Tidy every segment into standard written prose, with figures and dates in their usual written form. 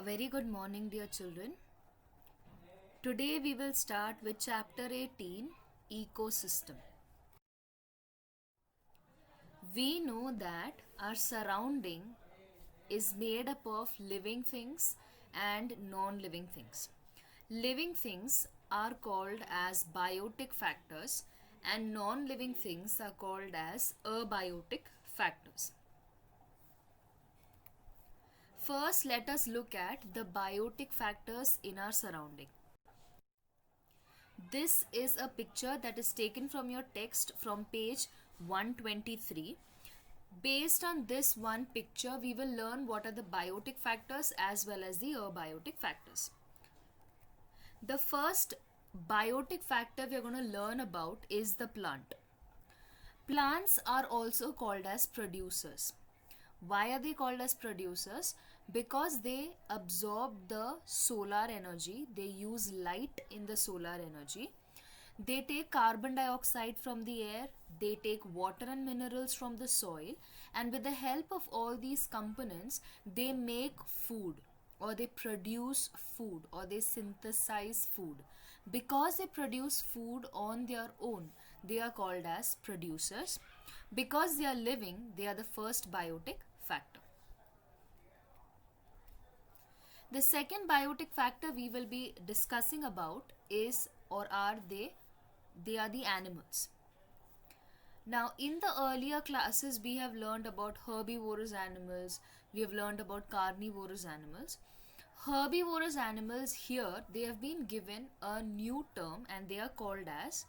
A very good morning, dear children. Today we will start with chapter 18 Ecosystem. We know that our surrounding is made up of living things and non living things. Living things are called as biotic factors, and non living things are called as abiotic factors. First, let us look at the biotic factors in our surrounding. This is a picture that is taken from your text from page 123. Based on this one picture, we will learn what are the biotic factors as well as the abiotic factors. The first biotic factor we are going to learn about is the plant. Plants are also called as producers. Why are they called as producers? Because they absorb the solar energy, they use light in the solar energy. They take carbon dioxide from the air, they take water and minerals from the soil, and with the help of all these components, they make food, or they produce food, or they synthesize food. Because they produce food on their own, they are called as producers. Because they are living, they are the first biotic factor. The second biotic factor we will be discussing about is, or are they are the animals. Now, in the earlier classes, we have learned about herbivorous animals, we have learned about carnivorous animals. Herbivorous animals here, they have been given a new term and they are called as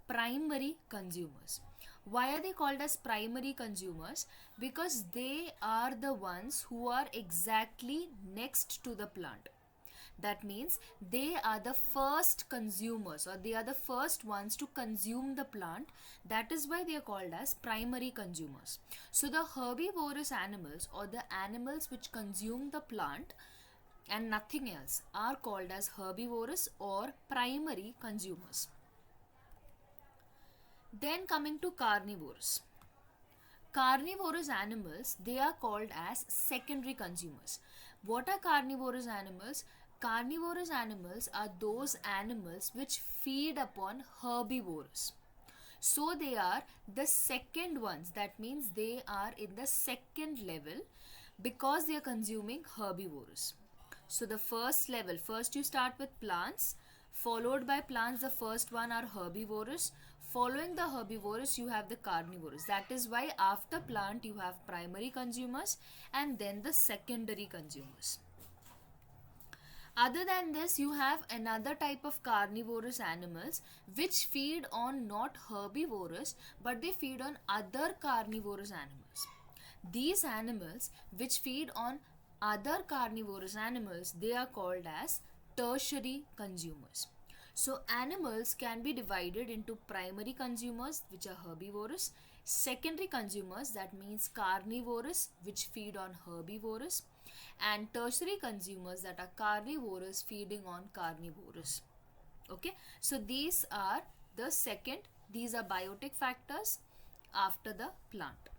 primary consumers. Why are they called as primary consumers? Because they are the ones who are exactly next to the plant. That means they are the first consumers, or they are the first ones to consume the plant. That is why they are called as primary consumers. So the herbivorous animals, or the animals which consume the plant and nothing else, are called as herbivorous or primary consumers. Then coming to carnivores. Carnivorous animals, they are called as secondary consumers. What are carnivorous animals? Carnivorous animals are those animals which feed upon herbivores. So they are the second ones. That means they are in the second level because they are consuming herbivores. So the first level, first you start with plants, followed by plants, the first one are herbivorous. Following the herbivorous, you have the carnivorous. That is why after plant you have primary consumers and then the secondary consumers. Other than this, you have another type of carnivorous animals which feed on not herbivorous but they feed on other carnivorous animals. These animals which feed on other carnivorous animals, they are called as tertiary consumers. So animals can be divided into primary consumers, which are herbivorous, secondary consumers, that means carnivorous, which feed on herbivorous, and tertiary consumers, that are carnivorous feeding on carnivorous. Okay, so these are these are biotic factors after the plant.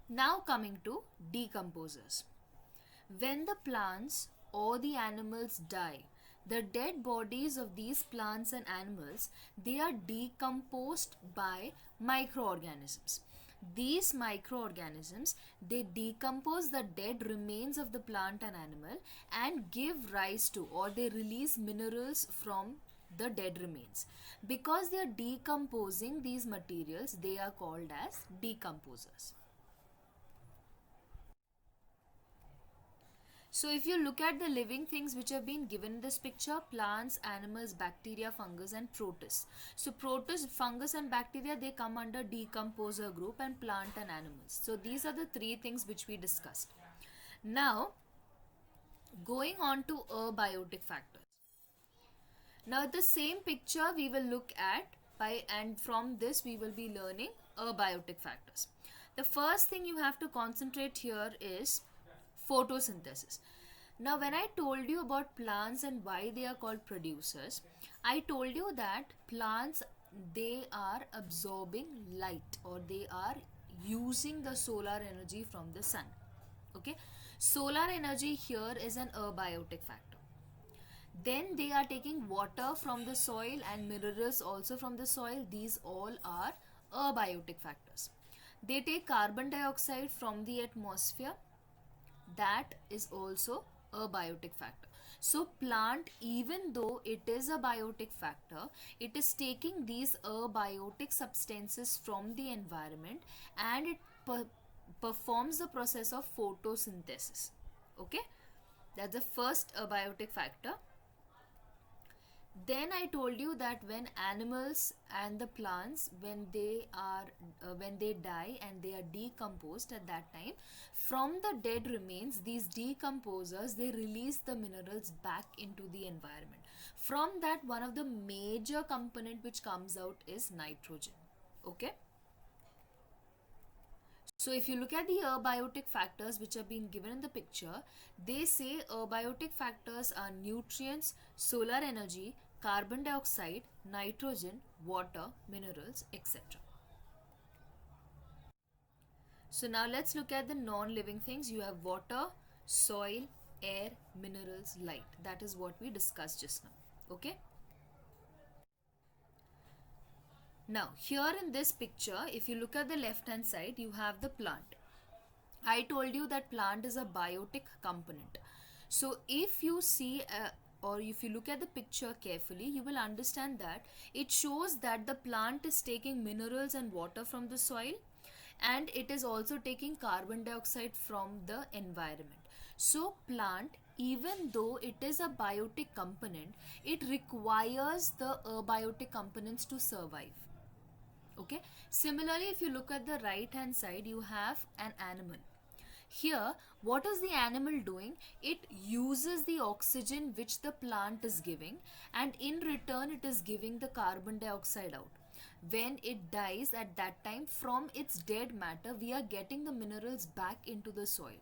Now coming to decomposers. When the plants or the animals die, the dead bodies of these plants and animals, they are decomposed by microorganisms. These microorganisms, they decompose the dead remains of the plant and animal and give rise to, or they release minerals from the dead remains. Because they are decomposing these materials, they are called as decomposers. So if you look at the living things which have been given in this picture, plants, animals, bacteria, fungus and protists. So protists, fungus and bacteria, they come under decomposer group, and plant and animals. So these are the three things which we discussed. Now going on to abiotic factors. Now the same picture we will look at and from this we will be learning abiotic factors. The first thing you have to concentrate here is photosynthesis. Now when I told you about plants and why they are called producers, I told you that plants, they are absorbing light, or they are using the solar energy from the sun. Okay, solar energy here is an abiotic factor. Then they are taking water from the soil and minerals also from the soil. These all are abiotic factors. They take carbon dioxide from the atmosphere. That is also a biotic factor. So plant, even though it is a biotic factor, it is taking these abiotic substances from the environment, and it performs the process of photosynthesis. Okay, that's the first abiotic factor. Then I told you that when animals and the plants, when they die and they are decomposed, at that time, from the dead remains, these decomposers, they release the minerals back into the environment. From that, one of the major component which comes out is nitrogen. Okay, so if you look at the abiotic factors which are being given in the picture, they say abiotic factors are nutrients, solar energy, carbon dioxide, nitrogen, water, minerals, etc. So now let's look at the non-living things. You have water, soil, air, minerals, light. That is what we discussed just now. Okay. Now here in this picture, if you look at the left hand side, you have the plant. I told you that plant is a biotic component. So if you see or if you look at the picture carefully, you will understand that it shows that the plant is taking minerals and water from the soil, and it is also taking carbon dioxide from the environment. So plant, even though it is a biotic component, it requires the abiotic components to survive. Okay, similarly, if you look at the right hand side, you have an animal. Here, what is the animal doing? It uses the oxygen which the plant is giving, and in return it is giving the carbon dioxide out. When it dies, at that time, from its dead matter, we are getting the minerals back into the soil.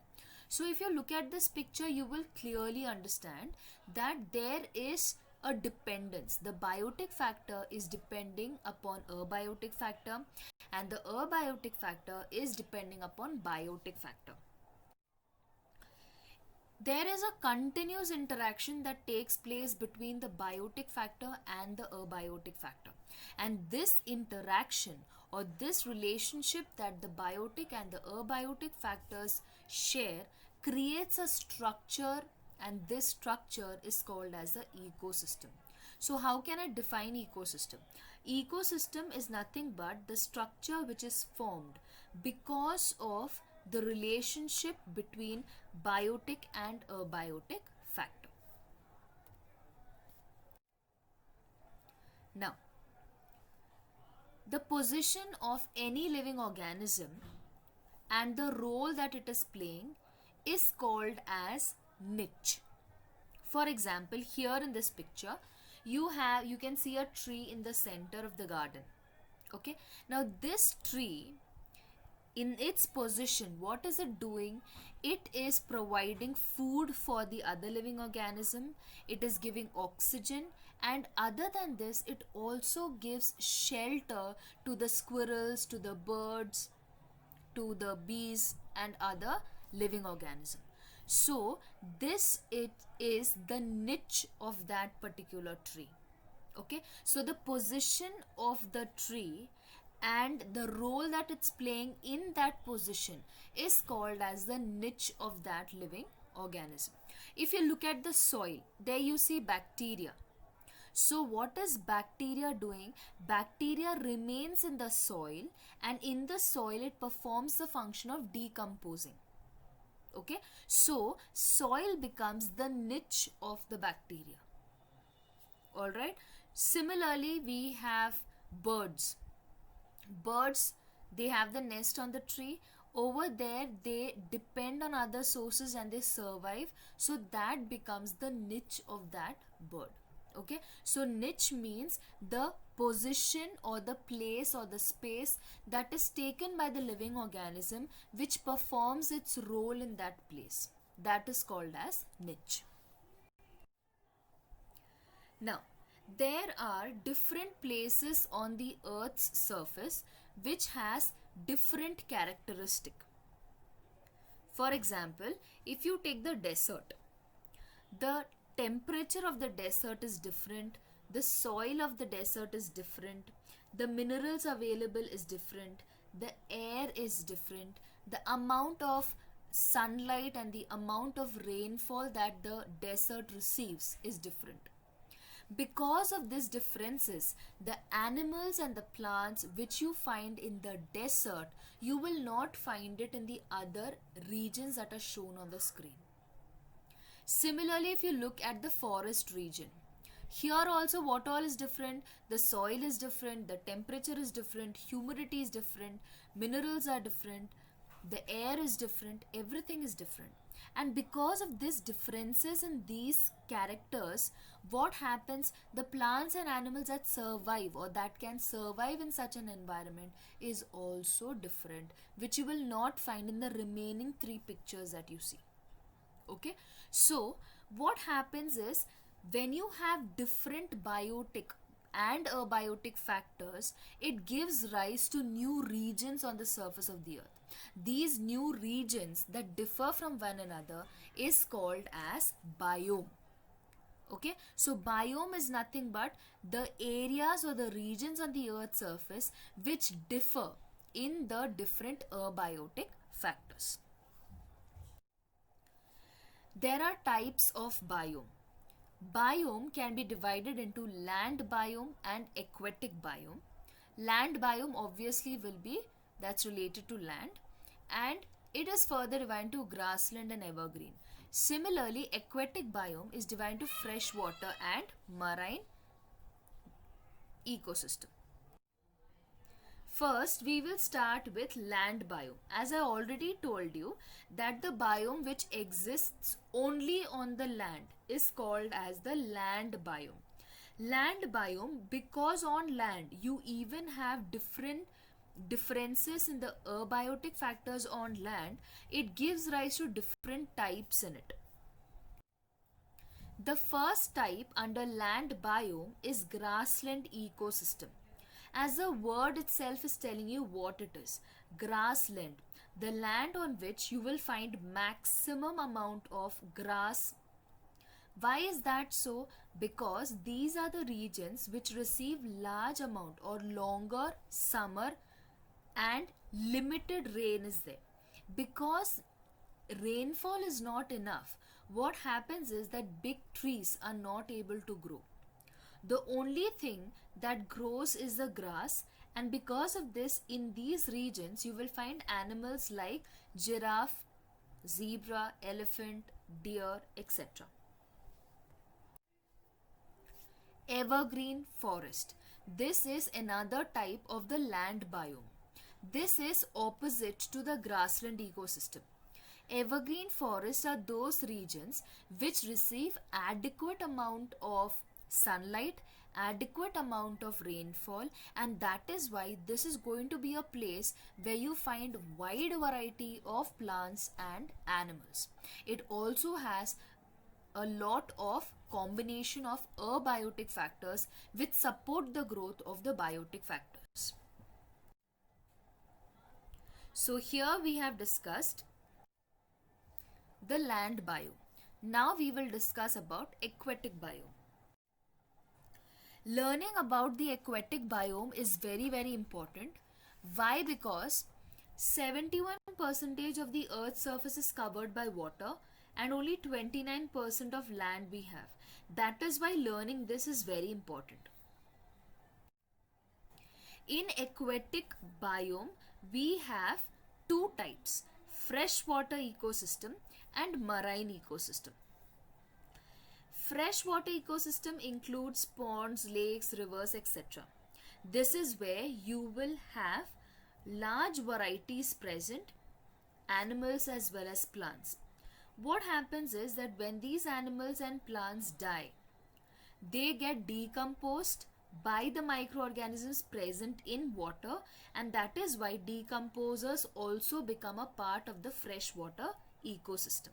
So if you look at this picture, you will clearly understand that there is a dependence. The biotic factor is depending upon abiotic factor, and the abiotic factor is depending upon biotic factor. There is a continuous interaction that takes place between the biotic factor and the abiotic factor, and this interaction or this relationship that the biotic and the abiotic factors share creates a structure, and this structure is called as the ecosystem. So how can I define ecosystem? Ecosystem is nothing but the structure which is formed because of the relationship between biotic and abiotic factor. Now, the position of any living organism and the role that it is playing is called as niche. For example, here in this picture, you can see a tree in the center of the garden. Okay, now this tree, in its position, what is it doing? It is providing food for the other living organism, it is giving oxygen, and other than this, it also gives shelter to the squirrels, to the birds, to the bees, and other living organism. So this it is the niche of that particular tree. Okay, so the position of the tree and the role that it's playing in that position is called as the niche of that living organism. If you look at the soil, there you see bacteria. So what is bacteria doing? Bacteria remains in the soil, and in the soil it performs the function of decomposing. Okay, so soil becomes the niche of the bacteria. All right, similarly we have birds. Birds, they have the nest on the tree. Over there they depend on other sources and they survive, so that becomes the niche of that bird. Okay, so niche means the position or the place or the space that is taken by the living organism which performs its role in that place. That is called as niche. Now, there are different places on the earth's surface which has different characteristic. For example, if you take the desert, the temperature of the desert is different, the soil of the desert is different, the minerals available is different, the air is different, the amount of sunlight and the amount of rainfall that the desert receives is different. Because of these differences, the animals and the plants which you find in the desert, you will not find it in the other regions that are shown on the screen. Similarly, if you look at the forest region, here also what all is different? The soil is different, the temperature is different, humidity is different, minerals are different, the air is different, everything is different. And because of these differences in these characters, what happens? The plants and animals that survive or that can survive in such an environment is also different, which you will not find in the remaining three pictures that you see. Okay, so what happens is, when you have different biotic and abiotic factors, it gives rise to new regions on the surface of the earth. These new regions that differ from one another is called as biome. Okay, so biome is nothing but the areas or the regions on the earth's surface which differ in the different abiotic factors. There are types of biome. Biome can be divided into land biome and aquatic biome. Land biome obviously will be, that's related to land, and it is further divided to grassland and evergreen. Similarly, aquatic biome is divided to freshwater and marine ecosystem. First, we will start with land biome. As I already told you, that the biome which exists only on the land is called as the land biome. Land biome, because on land you even have differences in the abiotic factors on land, it gives rise to different types in it. The first type under land biome is grassland ecosystem. As the word itself is telling you what it is. Grassland, the land on which you will find maximum amount of grass. Why is that so? Because these are the regions which receive large amount or longer summer and limited rain is there. Because rainfall is not enough, what happens is that big trees are not able to grow. The only thing that grows is the grass, and because of this, in these regions you will find animals like giraffe, zebra, elephant, deer, etc. Evergreen forest. This is another type of the land biome. This is opposite to the grassland ecosystem. Evergreen forests are those regions which receive adequate amount of sunlight, adequate amount of rainfall, and that is why this is going to be a place where you find wide variety of plants and animals. It also has a lot of combination of abiotic factors which support the growth of the biotic factors. So here we have discussed the land biome. Now we will discuss about aquatic biome. Learning about the aquatic biome is very important. Why? Because 71% of the earth's surface is covered by water and only 29% of land we have. That is why learning this is very important. In aquatic biome, we have two types: freshwater ecosystem and marine ecosystem. Freshwater ecosystem includes ponds, lakes, rivers, etc. This is where you will have large varieties present, animals as well as plants. What happens is that when these animals and plants die, they get decomposed by the microorganisms present in water, and that is why decomposers also become a part of the freshwater ecosystem.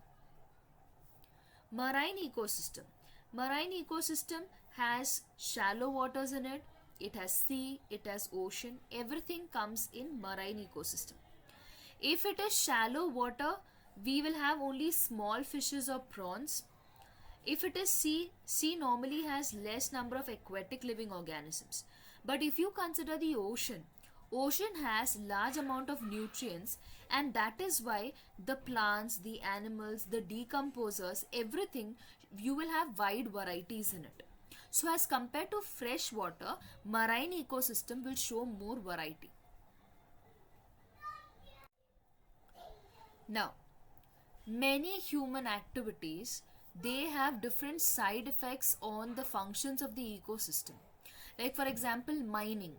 Marine ecosystem. Marine ecosystem has shallow waters in it, it has sea, it has ocean, everything comes in marine ecosystem. If it is shallow water, we will have only small fishes or prawns. If it is sea, sea normally has less number of aquatic living organisms. But if you consider the ocean, ocean has large amount of nutrients, and that is why the plants, the animals, the decomposers, everything, you will have wide varieties in it. So as compared to fresh water, marine ecosystem will show more variety. Now, many human activities, they have different side effects on the functions of the ecosystem. Like for example, mining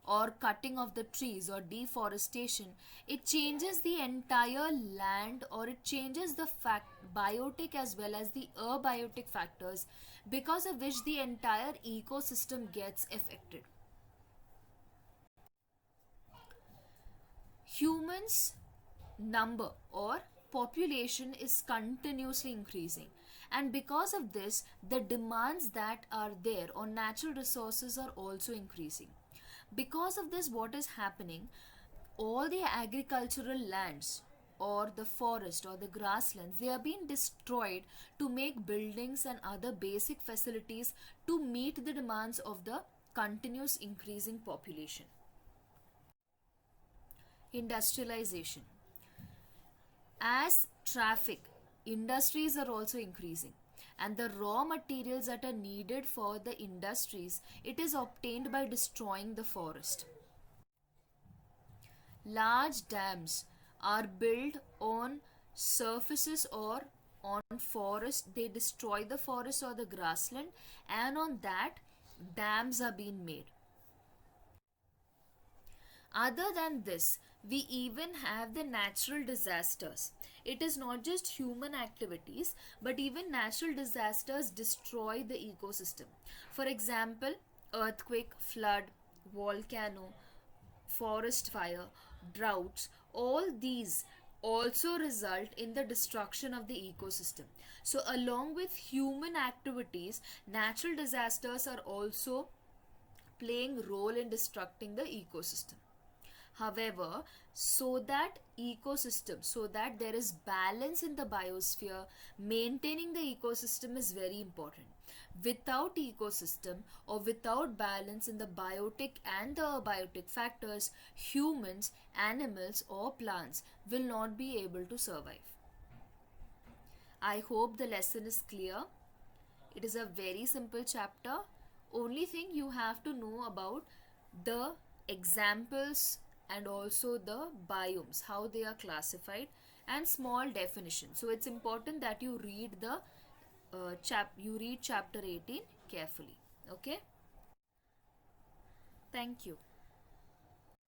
or cutting of the trees or deforestation, it changes the entire land, or it changes the biotic as well as the abiotic factors, because of which the entire ecosystem gets affected. Humans number or population is continuously increasing, and because of this the demands that are there on natural resources are also increasing. Because of this, what is happening, all the agricultural lands or the forest or the grasslands, they are being destroyed to make buildings and other basic facilities to meet the demands of the continuous increasing population. Industrialization. As traffic, industries are also increasing, and the raw materials that are needed for the industries, it is obtained by destroying the forest. Large dams are built on surfaces or on forest. They destroy the forest or the grassland, and on that dams are being made. Other than this, we even have the natural disasters. It is not just human activities, but even natural disasters destroy the ecosystem. For example, earthquake, flood, volcano, forest fire, droughts, all these also result in the destruction of the ecosystem. So, along with human activities, natural disasters are also playing role in destructing the ecosystem. However, so that there is balance in the biosphere, maintaining the ecosystem is very important. Without ecosystem or without balance in the biotic and the abiotic factors, humans, animals or plants will not be able to survive. I hope the lesson is clear. It is a very simple chapter. Only thing you have to know about the examples and also the biomes, how they are classified, and small definition. So it's important that you read the chapter 18 carefully. Okay. Thank you.